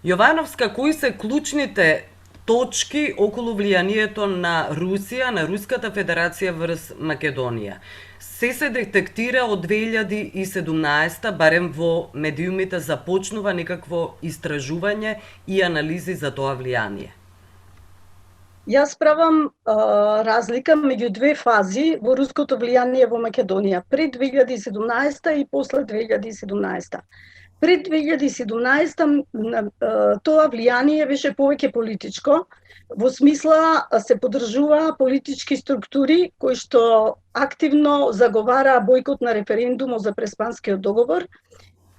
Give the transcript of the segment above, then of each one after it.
Јовановска, кои се клучните точки околу влијанието на Русија, на Руската Федерација врз Македонија? Се детектира од 2017, барем во медиумите започнува некакво истражување и анализи за тоа влијание. Јас правам разлика меѓу две фази во руското влијание во Македонија, пред 2017 и после 2017. Пред 2017 тоа влијание беше повеќе политичко, во смисла се поддржуваа политички структури кои што активно заговараа бојкот на референдумот за Преспанскиот договор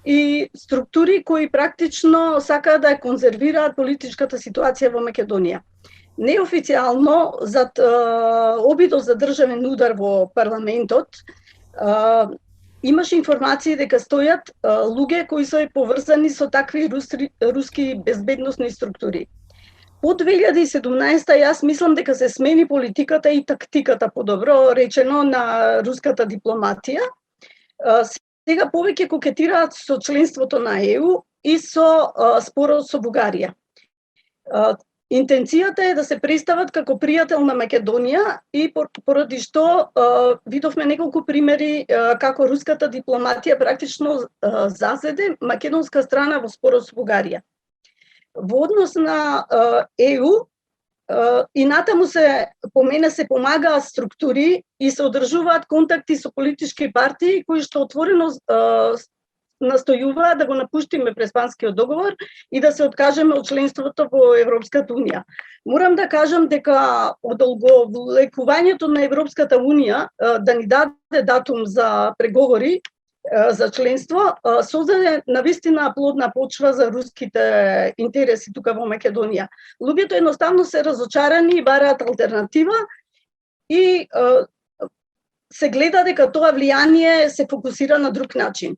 и структури кои практично сакаат да ја конзервираат политичката ситуација во Македонија. Неофицијално, зад обидот за државен удар во парламентот, имаше информации дека стојат луѓе кои се поврзани со такви руски безбедносни структури. По 2017 јас мислам дека се смени политиката и тактиката, подобро речено, на руската дипломатија. Сега повеќе кокетираат со членството на ЕУ и со спорот со Бугарија. Интенцијата е да се представат како пријател на Македонија и поради што видовме неколку примери како руската дипломатија практично зазеде македонска страна во спорот со Бугарија. Во однос на ЕУ и натаму по мене се помагаат структури и се одржуваат контакти со политички партии кои што отворено настојуваат да го напуштиме Преспанскиот договор и да се откажеме од членството во Европската унија. Морам да кажам дека одолговлекувањето на Европската унија да ни даде датум за преговори за членство создаде навистина плодна почва за руските интереси тука во Македонија. Луѓето едноставно се разочарани и бараат алтернатива и се гледа дека тоа влијание се фокусира на друг начин.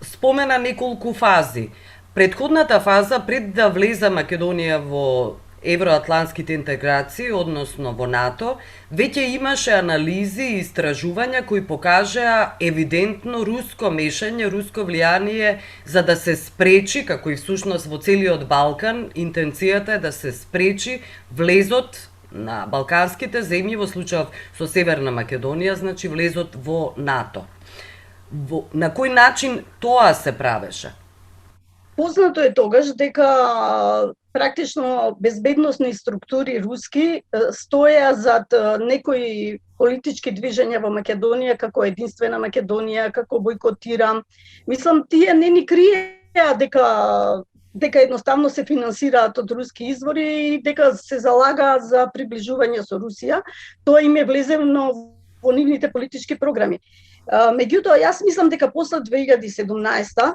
Спомена неколку фази. Предходната фаза, пред да влезе Македонија во евроатлантските интеграции, односно во НАТО, веќе имаше анализи и истражувања кои покажаа евидентно руско мешање, руско влијание за да се спречи, како и всушност во целиот Балкан, интенцијата е да се спречи влезот на балканските земји, во случајов со Северна Македонија, значи влезот во НАТО. На кој начин тоа се правеше? Познато е тогаш дека практично безбедносни структури руски стоја зад некои политички движења во Македонија, како Единствена Македонија, како Бојкотирам. Мислам, тие не ни криеа дека едноставно се финансираат од руски извори и дека се залагаат за приближување со Русија. Тоа им е влезено во нивните политички програми. Меѓутоа, јас мислам дека после 2017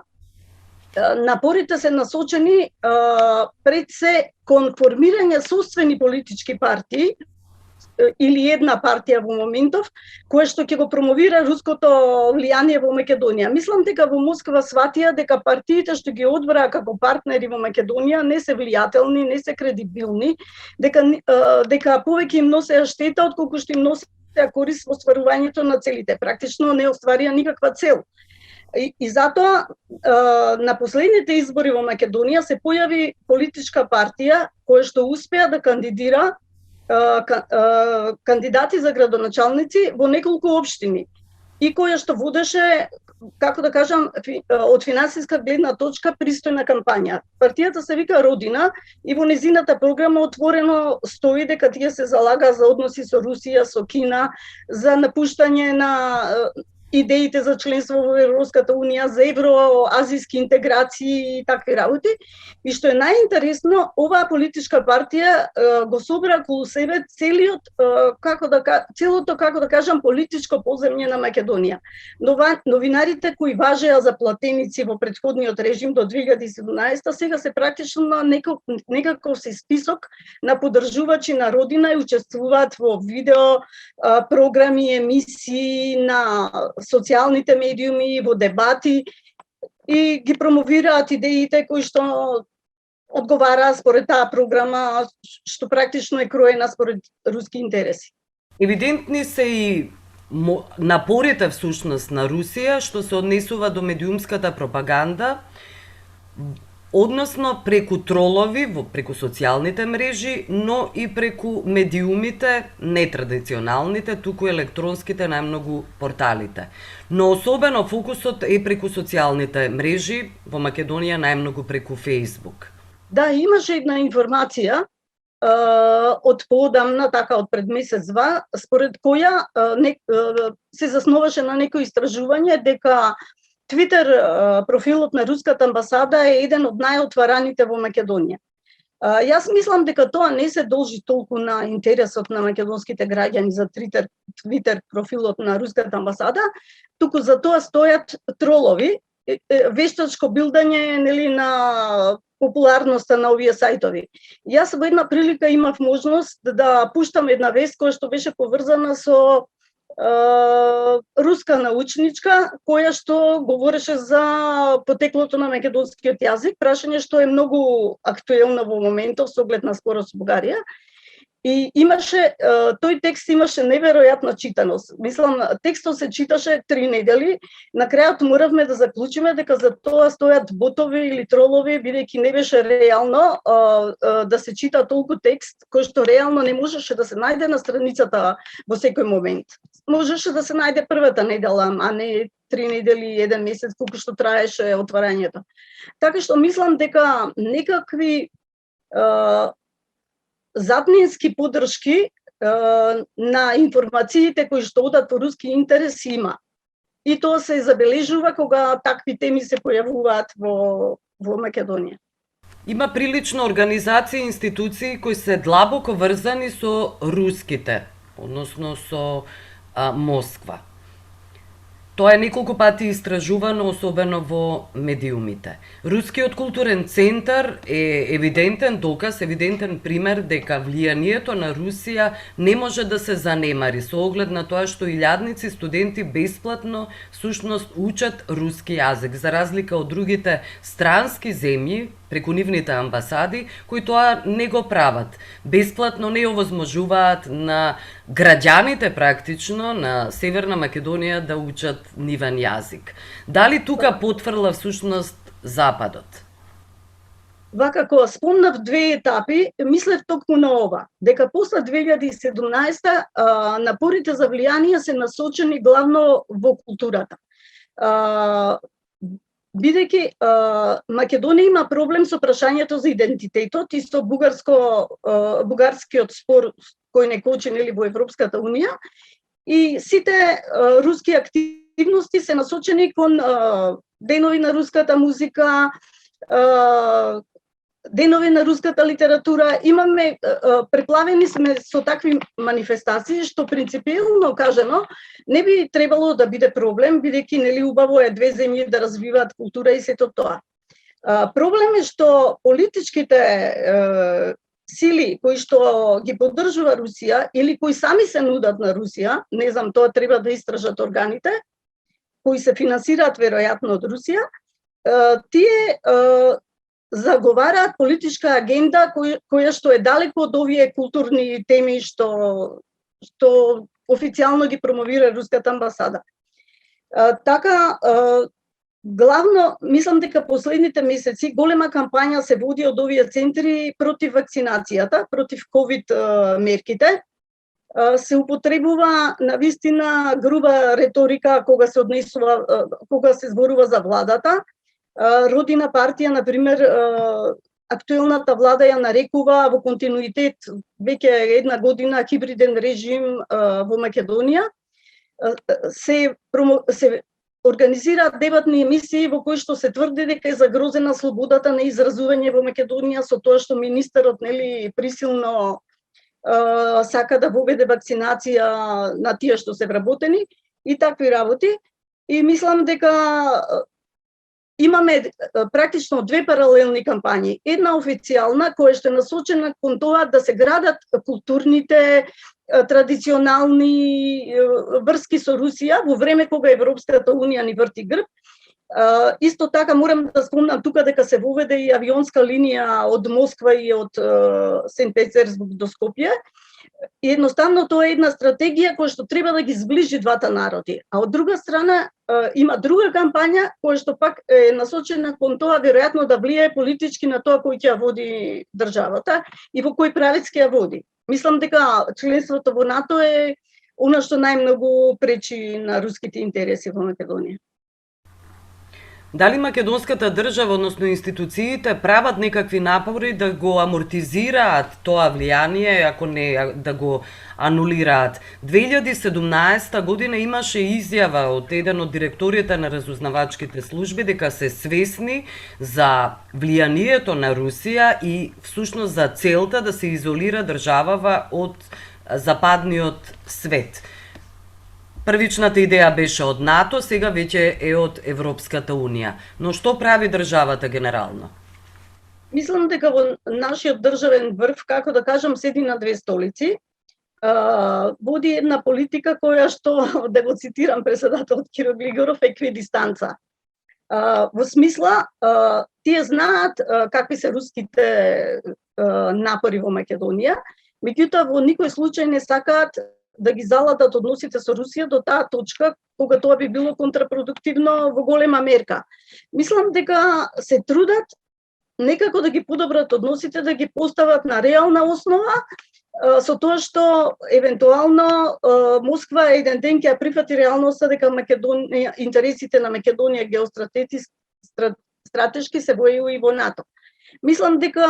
напорите се насочени пред се кон формирање собствени политички партии или една партија во моментов, која што ќе го промовира руското влијание во Македонија. Мислам дека во Москва сватија дека партиите што ги одбраа како партнери во Македонија не се влијателни, не се кредибилни, дека повеќе им носеа штета отколку што им носеа корист во стварувањето на целите. Практично не остварија никаква цел. И затоа на последните избори во Македонија се појави политичка партија која што успеа да кандидира кандидати за градоначалници во неколку општини и која што водеше, како да кажам, од финансиска гледна точка пристојна кампања. Партијата се вика Родина и во незината програма отворено стои дека тие се залага за односи со Русија, со Кина, за напуштање на идеите за членство во Европската унија, за евроазиски интеграции и такви работи. И што е најинтересно, оваа политичка партија го собра околу себе целото, како да кажам, политичко поземје на Македонија. Новинарите кои важеа за платеници во претходниот режим до 2017, сега се практично на некаков се список на поддржувачи на Родина и учествуваат во видео програми, емисии на социјалните медиуми, во дебати и ги промовираат идеите кои што одговараат според таа програма, што практично е кроена според руски интереси. Евидентни се и напорите всушност на Русија што се однесува до медиумската пропаганда односно преку тролови, преку социјалните мрежи, но и преку медиумите, нетрадиционалните, туку електронските најмногу порталите. Но особено фокусот е преку социјалните мрежи, во Македонија најмногу преку Facebook. Да, имаше една информација од поодамна, така од пред месец-два, според која се заснуваше на некои истражување дека Твитер профилот на руската амбасада е еден од најотвараните во Македонија. Јас мислам дека тоа не се должи толку на интересот на македонските граѓани за Твитер профилот на руската амбасада, туку за тоа стојат тролови, вештачко билдање, нели, на популарноста на овие сајтови. Јас во една прилика имав можност да пуштам една вест која што беше поврзана со руска научничка која што говореше за потеклото на македонскиот јазик, прашање што е многу актуелно во моментов со оглед на спорот со Бугарија. И имаше, тој текст имаше неверојатна читаност. Мислам, текстот се читаше 3 недели, на крајот моравме да заклучиме дека за тоа стојат ботови или тролови, бидејќи не беше реално да се чита толку текст, кој што реално не можеше да се најде на страницата во секој момент. Можеше да се најде првата недела, а не 3 недели, 1 месец, колку што траеше отварањето. Така што мислам дека некакви заднински поддршки на информациите кои што одат во руски интерес има. И тоа се забележува кога такви теми се појавуваат во Македонија. Има прилично организации и институции кои се длабоко врзани со руските, односно со Москва. Тоа е неколку пати истражувано, особено во медиумите. Рускиот културен центар е евидентен доказ, евидентен пример дека влијанието на Русија не може да се занемари со оглед на тоа што илјадници студенти бесплатно всушност учат руски јазик, за разлика од другите странски земји преку нивните амбасади, кои тоа не го прават. Бесплатно не овозможуваат на граѓаните практично на Северна Македонија да учат нивен јазик. Дали тука потврла всушност Западот? Вака, кога спомнав 2 етапи, мислев токму на ова, дека после 2017 напорите за влијание се насочени главно во културата. Бидејќи Македонија има проблем со прашањето за идентитетот и со бугарскиот спор кој не кочи, нели, во Европската унија, и сите руски активности се насочени кон денови на руската музика, денови на руската литература. Имаме, преплавени сме со такви манифестации, што принципиелно кажано не би требало да биде проблем, бидејќи, нели, убаво е 2 земји да развиваат култура и сето тоа. Проблем е што политичките сили кои што ги поддржува Русија или кои сами се нудат на Русија, не знам, тоа треба да истражат органите, кои се финансираат веројатно од Русија, тие заговараат политичка агенда која што е далеко од овие културни теми што официјално ги промовира руската амбасада. Така, главно, мислам дека последните месеци голема кампања се води од овие центри против вакцинацијата, против ковид мерките. Се употребува навистина груба реторика кога се однесува, кога се зборува за владата. Родина партија, например, актуелната влада ја нарекува во континуитет веќе 1 година хибриден режим во Македонија. Се организираат дебатни емисии во кои што се тврди дека е загрозена слободата на изразување во Македонија со тоа што министерот, нели, присилно сака да воведе вакцинација на тие што се вработени и такви работи. И мислам дека имаме практично 2 паралелни кампањи. Една официјална која што е насочена кон тоа да се градат културните традиционални врски со Русија во време кога Европската унија ни врти грб. Исто така морам да спомнам тука дека се воведе и авионска линија од Москва и од Сент Петерсбург до Скопје. И едноставно тоа е една стратегија која што треба да ги зближи двата народи. А од друга страна има друга кампања која што пак е насочена кон тоа веројатно да влијае политички на тоа кој ќе ја води државата и во кој правец ќе ја води. Мислам дека членството во НАТО е она што најмногу пречи на руските интереси во Македонија. Дали македонската држава, односно институциите, прават некакви напори да го амортизираат тоа влијание, ако не да го анулираат? 2017 година имаше изјава од еден од директорите на разузнавачките служби дека се свесни за влијанието на Русија и всушност за целта да се изолира државава од западниот свет. Првичната идеја беше од НАТО, сега веќе е од Европската Унија. Но што прави државата генерално? Мислам дека во нашиот државен врв, како да кажам, седи на две столици. Води една политика која што, да го цитирам преседателот Киро Глигоров, еквидистанца. Во смисла, тие знаат какви се руските напори во Македонија, меѓутоа во никој случај не сакаат да ги заладат односите со Русија до таа точка кога тоа би било контрапродуктивно во голема мерка. Мислам дека се трудат некако да ги подобрат односите, да ги постават на реална основа, со тоа што евентуално Москва еден ден ќе ја прифати реалноста дека Македонија, интересите на Македонија стратешки се војува и во НАТО. Мислам дека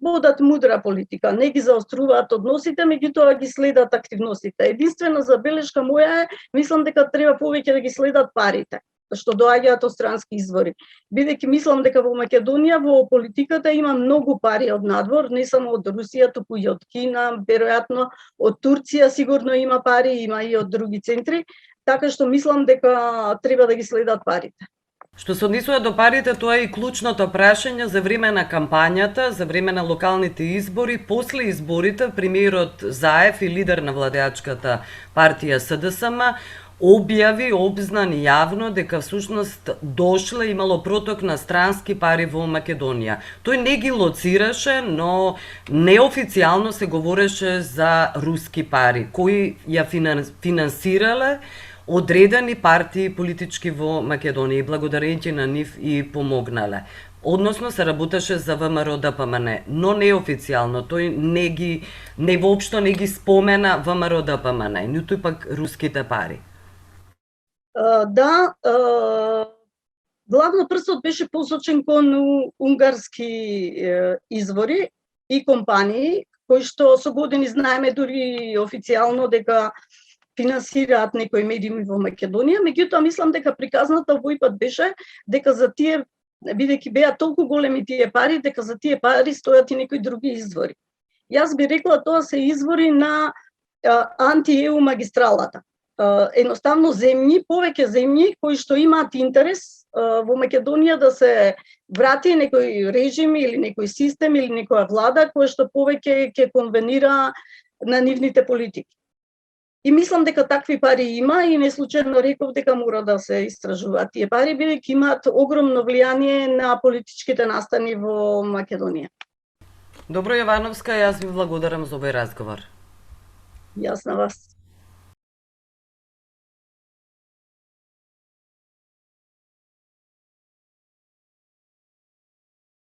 водат мудра политика, не ги заоструваат односите, меѓутоа ги следат активностите. Единствена забелешка моја е, мислам дека треба повеќе да ги следат парите што доаѓаат од странски извори. Бидејќи мислам дека во Македонија во политиката има многу пари од надвор, не само од Русија, туку и од Кина, веројатно од Турција сигурно има пари, има и од други центри, така што мислам дека треба да ги следат парите. Што се однесува до парите, тоа е и клучното прашање за време на кампањата, за време на локалните избори. После изборите, премиерот Заев и лидер на владеачката партија СДСМ обзнани јавно дека всушност дошле, имало проток на странски пари во Македонија. Тој не ги лоцираше, но неофицијално се говореше за руски пари, кои ја финансирале одредени партии политички во Македонија и благодарејќи на нив и помогнале. Односно се работеше за ВМРО ДПМН, но неофицијално, тој воопшто не ги спомена ВМРО ДПМН, ниту пак руските пари. Да, главно прстот беше посочен кон унгарски извори и компании, кои што со години знаеме дури официјално дека финансираат некои медиуми во Македонија, меѓутоа мислам дека приказната овој пат беше дека за тие, бидејќи беа толку големи тие пари, дека за тие пари стојат и некои други извори. Јас би рекла тоа се извори на анти-ЕУ магистралата. Едноставно повеќе земји кои што имаат интерес во Македонија да се врати некој режим или некој систем или некоја влада која што повеќе ќе конвенира на нивните политики. И мислам дека такви пари има и не случајно реков дека мора да се истражуваат тие пари, бидејќи имаат огромно влијание на политичките настани во Македонија. Добро, Јовановска, јас ви благодарам за овој разговор. Јас на вас.